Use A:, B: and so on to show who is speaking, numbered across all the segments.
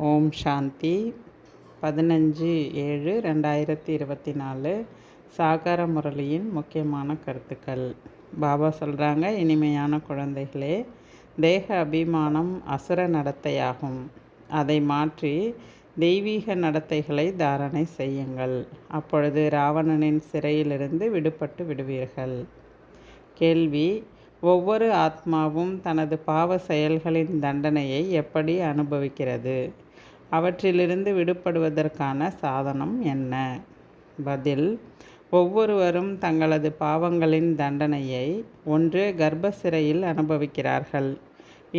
A: ஓம் சாந்தி 15/7/2024 சாகார முரளியின் முக்கியமான கருத்துக்கள். பாபா சொல்கிறாங்க, இனிமையான குழந்தைகளே, தேக அபிமானம் அசுர நடத்தையாகும். அதை மாற்றி தெய்வீக நடத்தைகளை தாரணை செய்யுங்கள். அப்பொழுது ராவணனின் சிறையிலிருந்து விடுபட்டு விடுவீர்கள். கேள்வி: ஒவ்வொரு ஆத்மாவும் தனது பாவ செயல்களின் தண்டனையை எப்படி அனுபவிக்கிறது? அவற்றிலிருந்து விடுபடுவதற்கான சாதனம் என்ன? பதில்: ஒவ்வொருவரும் தங்களது பாவங்களின் தண்டனையை ஒன்று கர்ப்ப சிறையில் அனுபவிக்கிறார்கள்,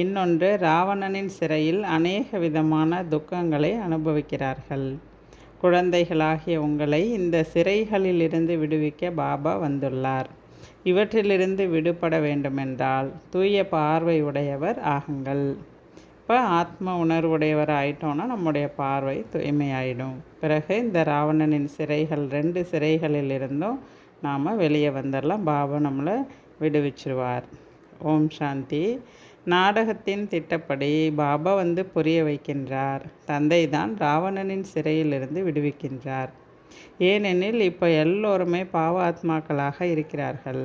A: இன்னொன்று ராவணனின் சிறையில் அநேக விதமான துக்கங்களை அனுபவிக்கிறார்கள். குழந்தைகளாகிய உங்களை இந்த சிறைகளிலிருந்து விடுவிக்க பாபா வந்துள்ளார். இவற்றிலிருந்து விடுபட வேண்டுமென்றால் தூய பார்வை உடையவர் ஆகுங்கள். இப்போ ஆத்ம உணர்வுடையவர் ஆயிட்டோன்னா நம்முடைய பார்வை தூய்மையாயிடும். பிறகு இந்த ராவணனின் சிறைகள் 2 சிறைகளில் இருந்தும் நாம் வெளியே வந்துடலாம். பாபா நம்மளை விடுவிச்சிருவார். ஓம் சாந்தி. நாடகத்தின் திட்டப்படி பாபா வந்து புரிய வைக்கின்றார். தந்தை தான் ராவணனின் சிறையிலிருந்து விடுவிக்கின்றார். ஏனெனில் இப்போ எல்லோருமே பாவ ஆத்மாக்களாக இருக்கிறார்கள்.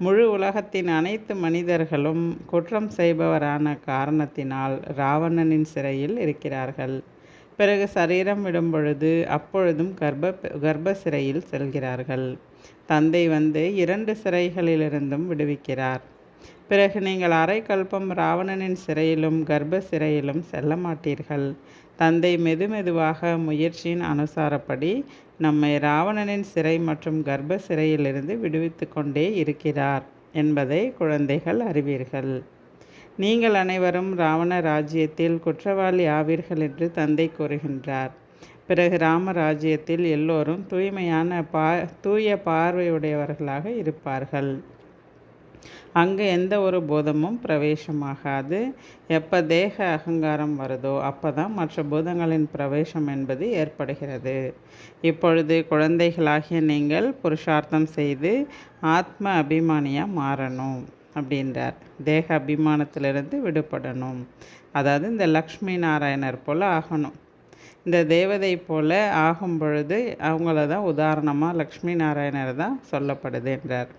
A: முழு உலகத்தின் அனைத்து மனிதர்களும் குற்றம் செய்பவரான காரணத்தினால் ராவணனின் சிறையில் இருக்கிறார்கள். பிறகு சரீரம் விடும் பொழுது அப்பொழுதும் கர்ப்ப சிறையில் செல்கிறார்கள். தந்தை வந்து 2 சிறைகளிலிருந்தும் விடுவிக்கிறார். பிறகு நீங்கள் அரை கல்பம் ராவணனின் சிறையிலும் கர்ப்ப சிறையிலும் செல்ல மாட்டீர்கள். தந்தை மெதுமெதுவாக முயற்சியின் அனுசாரப்படி நம்மை ராவணனின் சிறை மற்றும் கர்ப்ப சிறையிலிருந்து விடுவித்து கொண்டே இருக்கிறார் என்பதை குழந்தைகள் அறிவீர்கள். நீங்கள் அனைவரும் ராவண ராஜ்யத்தில் குற்றவாளி ஆவீர்கள் என்று தந்தை கூறுகின்றார். பிறகு ராம ராஜ்யத்தில் எல்லோரும் தூய பார்வையுடையவர்களாக இருப்பார்கள். அங்கு எந்த ஒரு பூதமும் பிரவேசமாகாது. எப்போ தேக அகங்காரம் வருதோ அப்போ தான் மற்ற பூதங்களின் பிரவேசம் என்பது ஏற்படுகிறது. இப்பொழுது குழந்தைகளாகிய நீங்கள் புருஷார்த்தம் செய்து ஆத்ம அபிமானியாக மாறணும் அப்படின்றார். தேக அபிமானத்திலிருந்து விடுபடணும். அதாவது இந்த லக்ஷ்மி நாராயணர் போல் ஆகணும். இந்த தேவதை போல் ஆகும் பொழுது அவங்கள தான் உதாரணமாக லக்ஷ்மி நாராயணர் தான் சொல்லப்படுது என்றார்.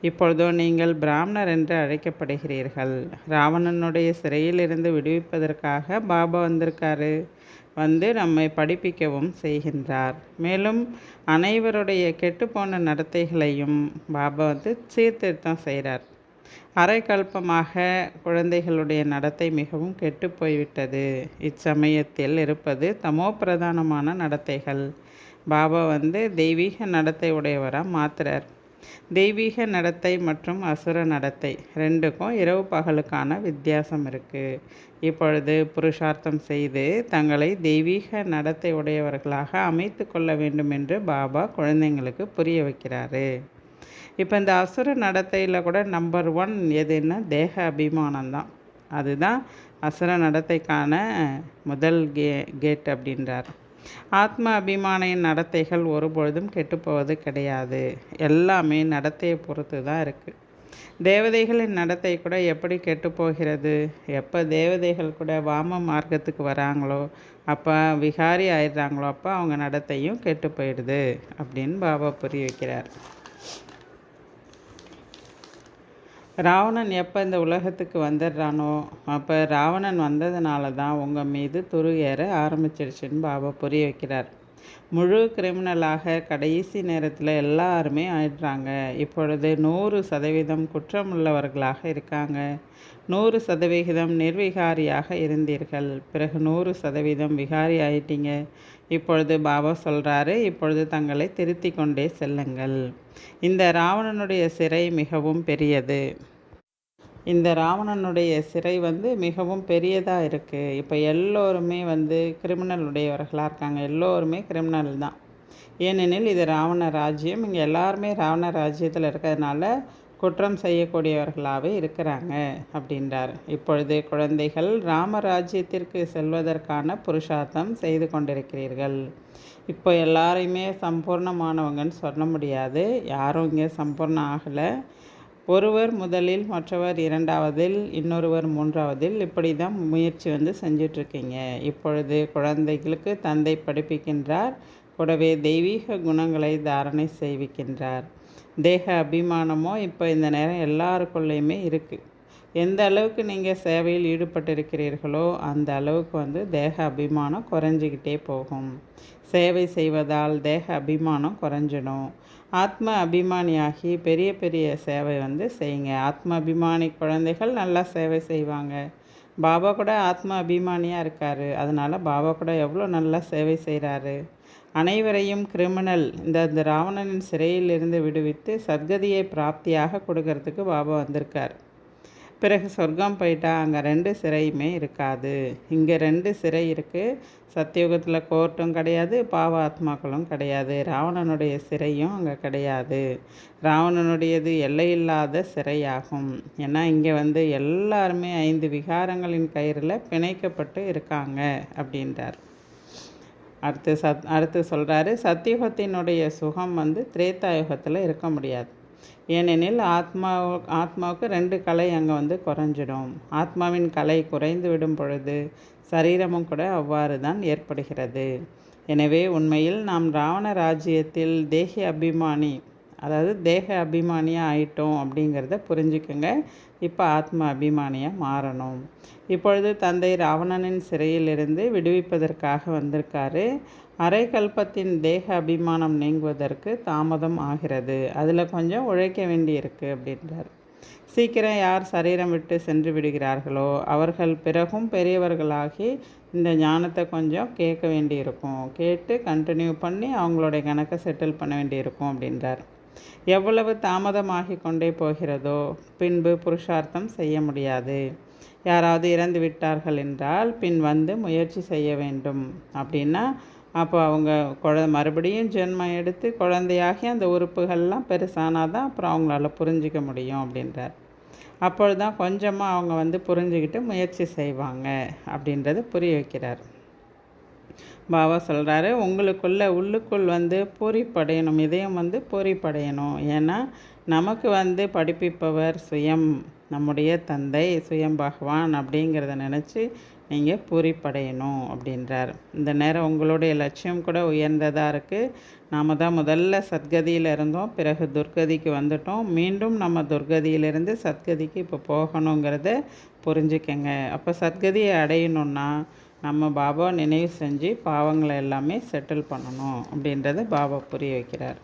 A: இப்பொழுதோ நீங்கள் பிராமணர் என்று அழைக்கப்படுகிறீர்கள். ராவணனுடைய சிறையிலிருந்து விடுவிப்பதற்காக பாபா வந்திருக்காரு. வந்து நம்மை படிப்பிக்கவும் செய்கின்றார். மேலும் அனைவருடைய கெட்டுப்போன நடத்தைகளையும் பாபா வந்து சீர்திருத்தம் செய்கிறார். அரை கல்பமாக குழந்தைகளுடைய நடத்தை மிகவும் கெட்டு போய்விட்டது. இச்சமயத்தில் இருப்பது தமோ பிரதானமான நடத்தைகள். பாபா வந்து தெய்வீக நடத்தை உடையவராக மாத்துறார். தெய்வீக நடத்தை மற்றும் அசுர நடத்தை 2க்கும் இரவு பகலுக்கான வித்தியாசம் இருக்குது. இப்பொழுது புருஷார்த்தம் செய்து தங்களை தெய்வீக நடத்தை உடையவர்களாக அமைத்து கொள்ள வேண்டும் என்று பாபா குழந்தைங்களுக்கு புரிய வைக்கிறாரு. இப்போ இந்த அசுர நடத்தையில் கூட நம்பர் 1 எதுன்னா தேக அபிமானம் தான். அதுதான் அசுர நடத்தைக்கான முதல் கேட் அப்படின்றார். ஆத்ம அபிமானியின் நடத்தைகள் ஒருபொழுதும் கெட்டுப்போவது கிடையாது. எல்லாமே நடத்தையை பொறுத்து தான் இருக்குது. தேவதைகளின் நடத்தை கூட எப்படி கெட்டு போகிறது? எப்போ தேவதைகள் கூட வாம மார்க்கத்துக்கு வராங்களோ அப்போ விகாரி ஆயிடுறாங்களோ அப்போ அவங்க நடத்தையும் கெட்டு போயிடுது அப்படின்னு பாபா புரிய வைக்கிறார். ராவணன் எப்போ இந்த உலகத்துக்கு வந்துடுறானோ அப்போ ராவணன் வந்ததுனால தான் உங்கள் மீது துரு ஏற ஆரம்பிச்சிடுச்சுன்னு பாபா புரிய வைக்கிறார். முழு கிரிமினலாக கடைசி நேரத்தில் எல்லாருமே ஆயிடுறாங்க. இப்பொழுது 100% குற்றமுள்ளவர்களாக இருக்காங்க. 100% நிர்விகாரியாக இருந்தீர்கள். பிறகு 100% விகாரி ஆயிட்டீங்க. இப்பொழுது பாபா சொல்கிறாரு, இப்பொழுது தங்களை திருத்தி கொண்டே செல்லுங்கள். இந்த ராவணனுடைய சிறை மிகவும் பெரியது. இந்த ராவணனுடைய சிறை வந்து மிகவும் பெரியதாக இருக்குது. இப்போ எல்லோருமே வந்து கிரிமினல் உடையவர்களாக இருக்காங்க. எல்லோருமே கிரிமினல் தான். ஏனெனில் இது ராவண ராஜ்யம். இங்கே எல்லாருமே ராவண ராஜ்யத்தில் இருக்கிறதுனால குற்றம் செய்யக்கூடியவர்களாகவே இருக்கிறாங்க அப்படின்றார். இப்பொழுது குழந்தைகள் ராமராஜ்யத்திற்கு செல்வதற்கான புருஷார்த்தம் செய்து கொண்டிருக்கிறீர்கள். இப்போ எல்லாரையுமே சம்பூர்ணமானவங்கன்னு சொல்ல முடியாது. யாரும் இங்கே சம்பூர்ணம் ஆகலை. ஒருவர் முதலில், மற்றவர் இரண்டாவதில், இன்னொருவர் மூன்றாவதில், இப்படி தான் முயற்சி செஞ்சிட்ருக்கீங்க. இப்பொழுது குழந்தைகளுக்கு தந்தை படிப்பிக்கின்றார், கூடவே தெய்வீக குணங்களை தாரணை செய்விக்கின்றார். தேக அபிமானமோ இப்போ இந்த நேரம் எல்லாருக்குள்ளேயுமே இருக்குது. எந்த அளவுக்கு நீங்கள் சேவையில் ஈடுபட்டிருக்கிறீர்களோ அந்த அளவுக்கு தேக அபிமானம் குறைஞ்சிக்கிட்டே போகும். சேவை செய்வதால் தேக அபிமானம் குறைஞ்சிடும். ஆத்ம அபிமானியாகி பெரிய பெரிய சேவை செய்யுங்க. ஆத்ம அபிமானி குழந்தைகள் நல்லா சேவை செய்வாங்க. பாபா கூட ஆத்ம அபிமானியாக இருக்கார். அதனால் பாபா கூட எவ்வளோ நல்லா சேவை செய்கிறாரு. அனைவரையும் கிரிமினல் இந்த ராவணனின் சிறையிலிருந்து விடுவித்து சத்கதியை பிராப்தியாக கொடுக்கறதுக்கு பாபா வந்திருக்கார். பிறகு சொர்க்கம் போயிட்டா அங்கே 2 சிறையுமே இருக்காது. இங்கே 2 சிறை இருக்குது. சத்தியுகத்தில் கோர்ட்டும் கிடையாது, பாவ ஆத்மாக்களும் கிடையாது. ராவணனுடைய சிறையும் அங்கே கிடையாது. ராவணனுடையது எல்லையில்லாத சிறையாகும். ஏன்னா இங்கே எல்லாருமே 5 விகாரங்களின் கயிறில் பிணைக்கப்பட்டு இருக்காங்க அப்படின்றார். அடுத்து சொல்கிறாரு, சத்தியுகத்தினுடைய சுகம் திரேதாயுகத்தில் இருக்க முடியாது. ஏனெனில் ஆத்மாவுக்கு 2 கலை அங்கே குறைஞ்சிடும். ஆத்மாவின் கலை குறைந்து விடும் பொழுது சரீரமும் கூட அவ்வாறு தான் ஏற்படுகிறது. எனவே உண்மையில் நாம் ராவண ராஜ்யத்தில் தேக அபிமானியாக ஆயிட்டோம் அப்படிங்கிறத புரிஞ்சுக்குங்க. இப்போ ஆத்ம அபிமானியாக மாறணும். இப்பொழுது தந்தை ராவணனின் சிறையிலிருந்து விடுவிப்பதற்காக வந்திருக்காரு. அரை கல்பத்தின் தேக அபிமானம் நீங்குவதற்கு தாமதம் ஆகிறது. அதில் கொஞ்சம் உழைக்க வேண்டியிருக்கு அப்படின்றார். சீக்கிரம் யார் சரீரம் விட்டு சென்று விடுகிறார்களோ அவர்கள் பிறகும் பெரியவர்களாகி இந்த ஞானத்தை கொஞ்சம் கேட்க வேண்டியிருக்கும். கேட்டு கண்டினியூ பண்ணி அவங்களுடைய கணக்கை செட்டில் பண்ண வேண்டியிருக்கும் அப்படின்றார். எவ்வளவு தாமதமாகி கொண்டே போகிறதோ பின்பு புருஷார்த்தம் செய்ய முடியாது. யாராவது இறந்து விட்டார்கள் என்றால் பின் முயற்சி செய்ய வேண்டும். அப்படின்னா அப்போ அவங்க மறுபடியும் ஜென்மம் எடுத்து குழந்தையாகி அந்த உறுப்புகள்லாம் பெருசானால் தான் அப்புறம் அவங்களால புரிஞ்சிக்க முடியும் அப்படின்றார். அப்பொழுது தான் கொஞ்சமாக அவங்க புரிஞ்சுக்கிட்டு முயற்சி செய்வாங்க அப்படின்றது புரிய வைக்கிறார். பாபா சொல்கிறாரு, உள்ளுக்குள் பூரிப்படையணும், இதயம் பூரிப்படையணும். ஏன்னா நமக்கு படிப்பிப்பவர் சுயம் நம்முடைய தந்தை, சுயம் பகவான் அப்படிங்கிறத நினச்சி நீங்கள் பூரிப்படையணும் அப்படின்றார். இந்த நேரம் உங்களுடைய லட்சியம் கூட உயர்ந்ததாக இருக்குது. நாம் தான் முதல்ல சத்கதியில் இருந்தோம், பிறகு துர்கதிக்கு வந்துட்டோம். மீண்டும் நம்ம துர்கதியிலிருந்து சத்கதிக்கு இப்போ போகணுங்கிறத புரிஞ்சுக்கங்க. அப்போ சத்கதியை அடையணுன்னா நம்ம பாபா நினைவு செஞ்சு பாவங்களை எல்லாமே செட்டில் பண்ணணும் அப்படின்றத பாபா புரிய வைக்கிறார்.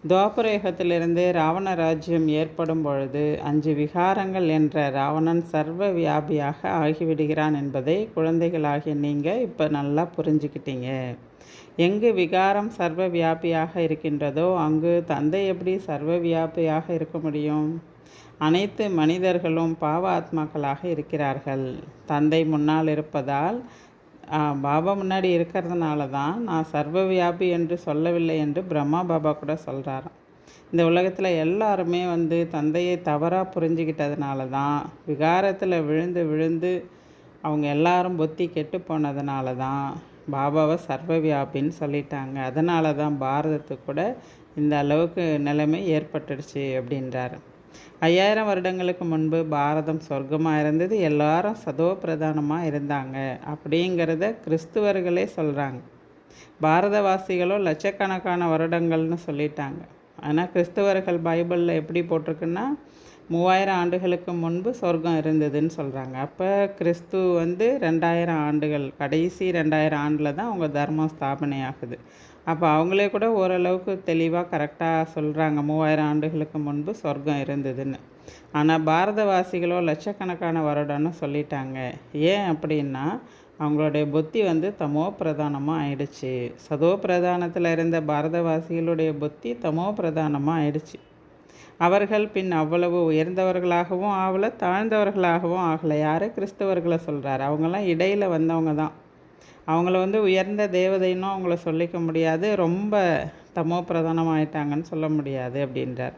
A: துவாபரயுகத்திலிருந்து ராவண ராஜ்யம் ஏற்படும் பொழுது 5 விகாரங்கள் என்ற ராவணன் சர்வ வியாபியாக ஆகிவிடுகிறான் என்பதை குழந்தைகளாகிய நீங்கள் இப்போ நல்லா புரிஞ்சுக்கிட்டீங்க. எங்கு விகாரம் சர்வ வியாபியாக இருக்கின்றதோ அங்கு தந்தை எப்படி சர்வ வியாபியாக இருக்க முடியும்? அனைத்து மனிதர்களும் பாவ ஆத்மாக்களாக இருக்கிறார்கள். தந்தை முன்னால் இருப்பதால் பாபா முன்னாடி இருக்கிறதுனால தான் நான் சர்வ வியாபி என்று சொல்லவில்லை என்று பிரம்மா பாபா கூட சொல்கிறாராம். இந்த உலகத்தில் எல்லாருமே தந்தையை தவறாக புரிஞ்சுக்கிட்டதுனால தான் விகாரத்தில் விழுந்து அவங்க எல்லாரும் புத்தி கெட்டு போனதுனால தான் பாபாவை சர்வ வியாபின்னு சொல்லிட்டாங்க. அதனால தான் பாரதத்துக்கு கூட இந்த அளவுக்கு நிலைமை ஏற்பட்டுடுச்சு அப்படின்றார். 5000 வருடங்களுக்கு முன்பு பாரதம் சொர்க்கமாக இருந்தது. எல்லாரும் சதோ பிரதானமாக இருந்தாங்க அப்படிங்கிறத கிறிஸ்துவர்களே சொல்கிறாங்க. பாரதவாசிகளோ லட்சக்கணக்கான வருடங்கள்னு சொல்லிட்டாங்க. ஆனால் கிறிஸ்துவர்கள் பைபிளில் எப்படி போட்டிருக்குன்னா 3000 ஆண்டுகளுக்கு முன்பு சொர்க்கம் இருந்ததுன்னு சொல்கிறாங்க. அப்போ கிறிஸ்து 2000 ஆண்டுகள், கடைசி 2000 ஆண்டில் தான் அவங்க தர்மம் ஸ்தாபனை ஆகுது. அப்போ அவங்களே கூட ஓரளவுக்கு தெளிவாக கரெக்டாக சொல்கிறாங்க 3000 ஆண்டுகளுக்கு முன்பு சொர்க்கம் இருந்ததுன்னு. ஆனால் பாரதவாசிகளோ லட்சக்கணக்கான வருடம்னு சொல்லிட்டாங்க. ஏன் அப்படின்னா அவங்களுடைய புத்தி தமோ பிரதானமாக ஆயிடுச்சு. சதோ பிரதானத்தில் இருந்த பாரதவாசிகளுடைய புத்தி தமோ பிரதானமாக ஆயிடுச்சு. அவர்கள் பின் அவ்வளவு உயர்ந்தவர்களாகவும் ஆகலை, தாழ்ந்தவர்களாகவும் ஆகலை. யார்? கிறிஸ்தவர்களை சொல்கிறார். அவங்களாம் இடையில் வந்தவங்க தான். அவங்கள உயர்ந்த தேவதைன்னும் அவங்கள சொல்லிக்க முடியாது, ரொம்ப தமோ பிரதானமாயிட்டாங்கன்னு சொல்ல முடியாது அப்படின்றார்.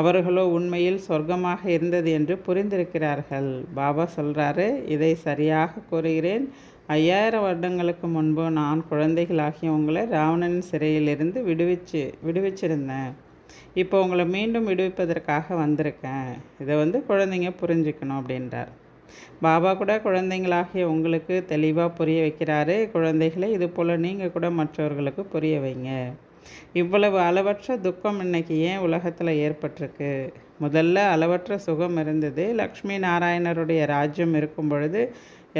A: அவர்களோ உண்மையில் சொர்க்கமாக இருந்தது என்று புரிந்திருக்கிறார்கள். பாபா சொல்கிறாரு, இதை சரியாக கூறுகிறேன். 5000 வருடங்களுக்கு முன்பு நான் குழந்தைகளாகிய உங்களை ராவணன் சிறையிலிருந்து விடுவிச்சிருந்தேன். இப்போ உங்களை மீண்டும் விடுவிப்பதற்காக வந்திருக்கேன். இதை குழந்தைங்க புரிஞ்சுக்கணும் அப்படின்றார். பாபா கூட குழந்தைங்களாகிய உங்களுக்கு தெளிவாக புரிய வைக்கிறாரு. குழந்தைகளை இது போல் நீங்கள் கூட மற்றவர்களுக்கு புரிய வைங்க. இவ்வளவு அளவற்ற துக்கம் இன்னைக்கு ஏன் உலகத்தில் ஏற்பட்டிருக்கு? முதல்ல அளவற்ற சுகம் இருந்தது. லக்ஷ்மி நாராயணருடைய ராஜ்யம் இருக்கும் பொழுது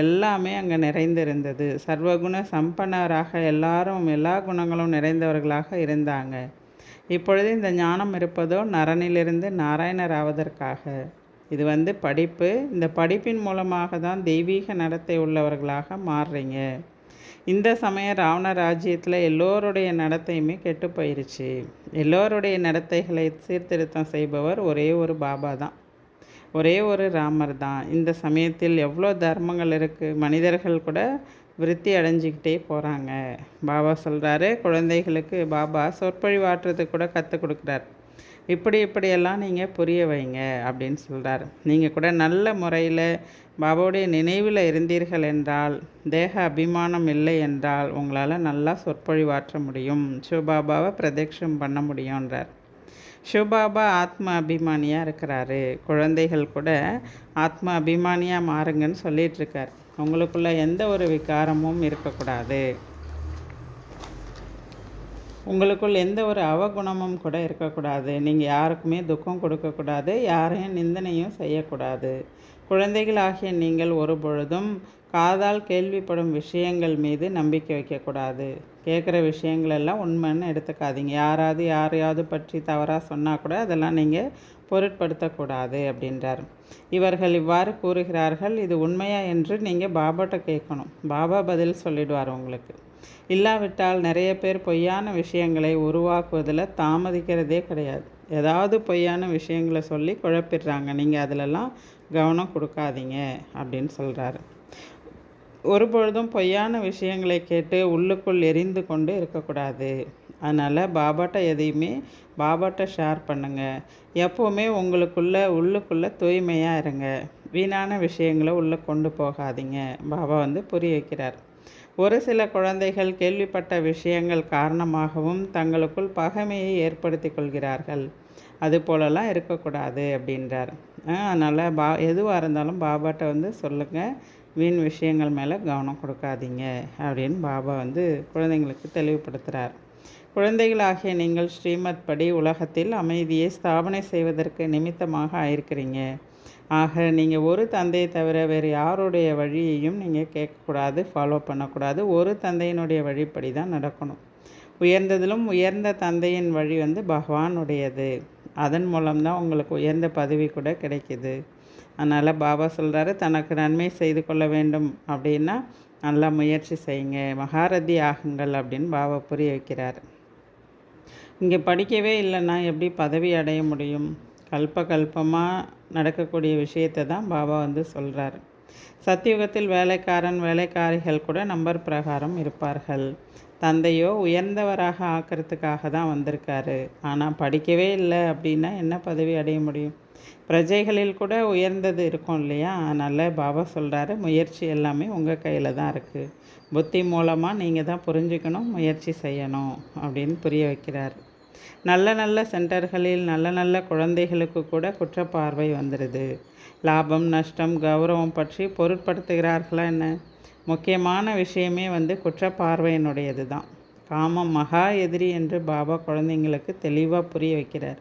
A: எல்லாமே அங்கே நிறைந்திருந்தது. சர்வகுண சம்பன்னராக எல்லாரும் எல்லா குணங்களும் நிறைந்தவர்களாக இருந்தாங்க. இப்பொழுது இந்த ஞானம் இருப்பதோ நரனிலிருந்து நாராயணர் ஆவதற்காக. இது படிப்பு. இந்த படிப்பின் மூலமாக தான் தெய்வீக நடத்தை உள்ளவர்களாக மாறுறீங்க. இந்த சமயம் ராவண ராஜ்யத்தில் எல்லோருடைய நடத்தையுமே கெட்டு போயிடுச்சு. எல்லோருடைய நடத்தைகளை சீர்திருத்தம் செய்பவர் ஒரே ஒரு பாபா தான், ஒரே ஒரு ராமர் தான். இந்த சமயத்தில் எவ்வளோ தர்மங்கள் இருக்குது. மனிதர்கள் கூட விருத்தி அடைஞ்சிக்கிட்டே போகிறாங்க. பாபா சொல்கிறாரு, குழந்தைகளுக்கு பாபா சொற்பொழிவாற்றுறதுக்கு கூட கற்றுக் கொடுக்குறார். இப்படியெல்லாம் நீங்கள் புரிய வைங்க அப்படின்னு சொல்கிறார். நீங்கள் கூட நல்ல முறையில் பாபாவுடைய நினைவில் இருந்தீர்கள் என்றால், தேக அபிமானம் இல்லை என்றால் உங்களால் நல்லா சொற்பொழிவாற்ற முடியும், சிவபாபாவை பிரதட்சணம் பண்ண முடியுன்றார். சிவபாபா ஆத்ம அபிமானியாக இருக்கிறாரு. குழந்தைகள் கூட ஆத்ம அபிமானியாக மாறுங்கன்னு சொல்லிகிட்ருக்கார். உங்களுக்குள்ள எந்த ஒரு விகாரமும் இருக்கக்கூடாது. உங்களுக்குள் எந்த ஒரு அவகுணமும் கூட இருக்கக்கூடாது. நீங்கள் யாருக்குமே துக்கம் கொடுக்கக்கூடாது, யாரையும் நிந்தனையும் செய்யக்கூடாது. குழந்தைகளாகிய நீங்கள் ஒரு பொழுதும் காதால் கேள்விப்படும் விஷயங்கள் மீது நம்பிக்கை வைக்கக்கூடாது. கேட்குற விஷயங்கள் எல்லாம் உண்மைன்னு எடுத்துக்காதீங்க. யாரையாவது பற்றி தவறாக சொன்னால் கூட அதெல்லாம் நீங்கள் பொருட்படுத்தக்கூடாது அப்படின்றார். இவர்கள் இவ்வாறு கூறுகிறார்கள், இது உண்மையா என்று நீங்கள் பாபாட்ட கேட்கணும். பாபா பதில் சொல்லிடுவார் உங்களுக்கு. இல்லாவிட்டால் நிறைய பேர் பொய்யான விஷயங்களை உருவாக்குவதில் தாமதிக்கிறதே கிடையாது. ஏதாவது பொய்யான விஷயங்களை சொல்லி குழப்பிடுறாங்க. நீங்கள் அதிலெல்லாம் கவனம் கொடுக்காதீங்க அப்படின்னு சொல்கிறாரு. ஒருபொழுதும் பொய்யான விஷயங்களை கேட்டு உள்ளுக்குள் எரிந்து கொண்டு இருக்கக்கூடாது. அதனால் பாபாட்ட எதையுமே பாபாட்ட ஷேர் பண்ணுங்கள். எப்போவுமே உள்ளுக்குள்ளே தூய்மையாக இருங்க. வீணான விஷயங்களை உள்ளே கொண்டு போகாதீங்க. பாபா புரிய வைக்கிறார். ஒரு சில குழந்தைகள் கேள்விப்பட்ட விஷயங்கள் காரணமாகவும் தங்களுக்குள் பகைமையை ஏற்படுத்தி கொள்கிறார்கள். அது போலலாம் இருக்கக்கூடாது அப்படின்றார். அதனால் எதுவாக இருந்தாலும் பாபாட்ட சொல்லுங்கள், வீண் விஷயங்கள் மேலே கவனம் கொடுக்காதீங்க அப்படின்னு பாபா குழந்தைங்களுக்கு தெளிவுபடுத்துகிறார். குழந்தைகளாகிய நீங்கள் ஸ்ரீமத் படி உலகத்தில் அமைதியை ஸ்தாபனை செய்வதற்கு நிமித்தமாக ஆயிருக்கிறீங்க. ஆக நீங்கள் ஒரு தந்தையை தவிர வேறு யாருடைய வழியையும் நீங்கள் கேட்கக்கூடாது, ஃபாலோ பண்ணக்கூடாது. ஒரு தந்தையினுடைய வழிப்படி தான் நடக்கணும். உயர்ந்ததிலும் உயர்ந்த தந்தையின் வழி பகவானுடையது. அதன் மூலம்தான் உங்களுக்கு உயர்ந்த பதவி கூட கிடைக்கிது. அதனால் பாபா சொல்கிறாரு, தனக்கு நன்மை செய்து கொள்ள வேண்டும் அப்படின்னா நல்லா முயற்சி செய்யுங்க, மகாரதி ஆகுங்கள் அப்படின்னு பாபா புரிய வைக்கிறார். இங்கே படிக்கவே இல்லைன்னா எப்படி பதவி அடைய முடியும்? கல்பமாக நடக்கக்கூடிய விஷயத்தை தான் பாபா சொல்கிறார். சத்தியுகத்தில் வேலைக்காரிகள் கூட நம்பர் பிரகாரம் இருப்பார்கள். தந்தையோ உயர்ந்தவராக ஆக்கிறதுக்காக தான் வந்திருக்காரு. ஆனால் படிக்கவே இல்லை அப்படின்னா என்ன பதவி அடைய முடியும்? பிரஜைகளில் கூட உயர்ந்தது இருக்கும் இல்லையா? அதனால் பாபா சொல்கிறாரு, முயற்சி எல்லாமே உங்கள் கையில் தான் இருக்குது. புத்தி மூலமாக நீங்கள் தான் புரிஞ்சுக்கணும், முயற்சி செய்யணும் அப்படின்னு புரிய வைக்கிறார். நல்ல சென்டர்களில் நல்ல குழந்தைகளுக்கு கூட குற்றப்பார்வை வந்துடுது. லாபம் நஷ்டம் கௌரவம் பற்றி பொருட்படுத்துகிறார்களா என்ன? முக்கியமான விஷயமே குற்றப்பார்வையினுடையது தான். காமம் மகா எதிரி என்று பாபா குழந்தைங்களுக்கு தெளிவாக புரிய வைக்கிறார்.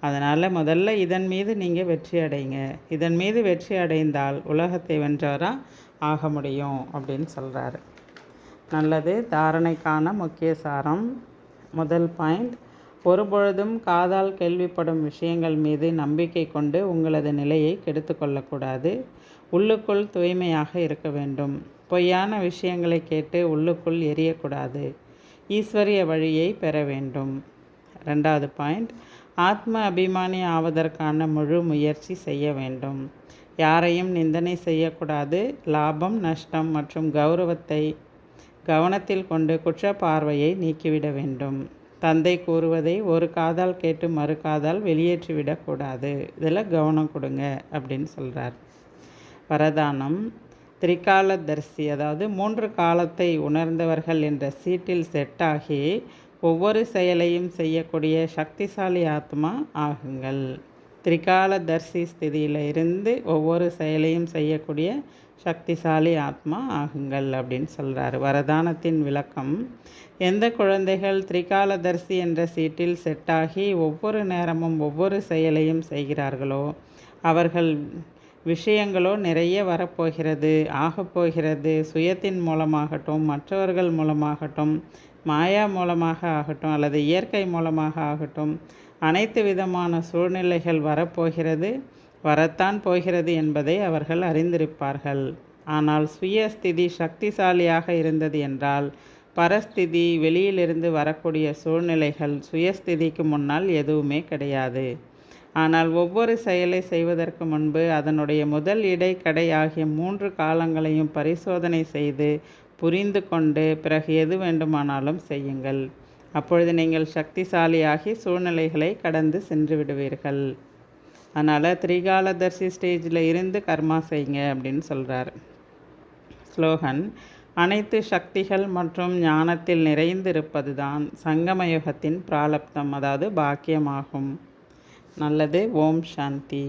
A: அதனால் முதல்ல இதன் மீது நீங்கள் வெற்றி அடைங்க. இதன் மீது வெற்றி அடைந்தால் உலகத்தை வென்றவராக ஆக முடியும் அப்படின்னு சொல்கிறாரு. நல்லது. தாரணைக்கான முக்கிய சாரம். முதல் பாயிண்ட், ஒருபொழுதும் காதால் கேள்விப்படும் விஷயங்கள் மீது நம்பிக்கை கொண்டு உங்களது நிலையை கெடுத்து கொள்ளக்கூடாது. உள்ளுக்குள் தூய்மையாக இருக்க வேண்டும். பொய்யான விஷயங்களை கேட்டு உள்ளுக்குள் எரியக்கூடாது. ஈஸ்வரிய வழியை பெற வேண்டும். 2வது பாயிண்ட், ஆத்ம அபிமானி ஆவதற்கான முழு முயற்சி செய்ய வேண்டும். யாரையும் நிந்தனை செய்யக்கூடாது. லாபம் நஷ்டம் மற்றும் கௌரவத்தை கவனத்தில் கொண்டு குற்றப்பார்வையை நீக்கிவிட வேண்டும். தந்தை கூறுவதை ஒரு காதால் கேட்டு மறு காதால் வெளியேற்றிவிடக்கூடாது. இதில் கவனம் கொடுங்க அப்படின்னு சொல்கிறார். வரதானம், திரிகாலதர்சி, அதாவது 3 காலத்தை உணர்ந்தவர்கள் என்ற சீட்டில் செட்டாகி ஒவ்வொரு செயலையும் செய்யக்கூடிய சக்திசாலி ஆத்மா ஆகுங்கள். திரிகாலதர்சி ஸ்திதியில் இருந்து ஒவ்வொரு செயலையும் செய்யக்கூடிய சக்திசாலி ஆத்மா ஆகுங்கள் அப்படின்னு சொல்கிறார். வரதானத்தின் விளக்கம்: எந்த குழந்தைகள் திரிகாலதர்சி என்ற சீட்டில் செட்டாகி ஒவ்வொரு நேரமும் ஒவ்வொரு செயலையும் செய்கிறார்களோ அவர்கள் விஷயங்களோ நிறைய வரப்போகிறது, ஆகப்போகிறது. சுயத்தின் மூலமாகட்டும், மற்றவர்கள் மூலமாகட்டும், மாயா மூலமாக ஆகட்டும் அல்லது இயற்கை மூலமாக ஆகட்டும், அனைத்து விதமான சூழ்நிலைகள் வரப்போகிறது, வரத்தான் போகிறது என்பதை அவர்கள் அறிந்திருப்பார்கள். ஆனால் சுயஸ்திதி சக்திசாலியாக இருந்தது என்றால் பரஸ்திதி, வெளியிலிருந்து வரக்கூடிய சூழ்நிலைகள் சுயஸ்திதிக்கு முன்னால் எதுவுமே கிடையாது. ஆனால் ஒவ்வொரு செயலை செய்வதற்கு முன்பு அதனுடைய முதல், இடை, கடை ஆகிய 3 காலங்களையும் பரிசோதனை செய்து புரிந்து கொண்டு பிறகு எது வேண்டுமானாலும் செய்யுங்கள். அப்பொழுது நீங்கள் சக்திசாலியாகி சூழ்நிலைகளை கடந்து சென்று விடுவீர்கள். அதனால் திரிகாலதர்சி ஸ்டேஜில் இருந்து கர்மா செய்யுங்க அப்படின்னு சொல்கிறார். ஸ்லோகன்: அனைத்து சக்திகள் மற்றும் ஞானத்தில் நிறைந்திருப்பது தான் சங்கமயுகத்தின் பிராலப்தம், அதாவது பாக்கியமாகும். நல்லது. ஓம் சாந்தி.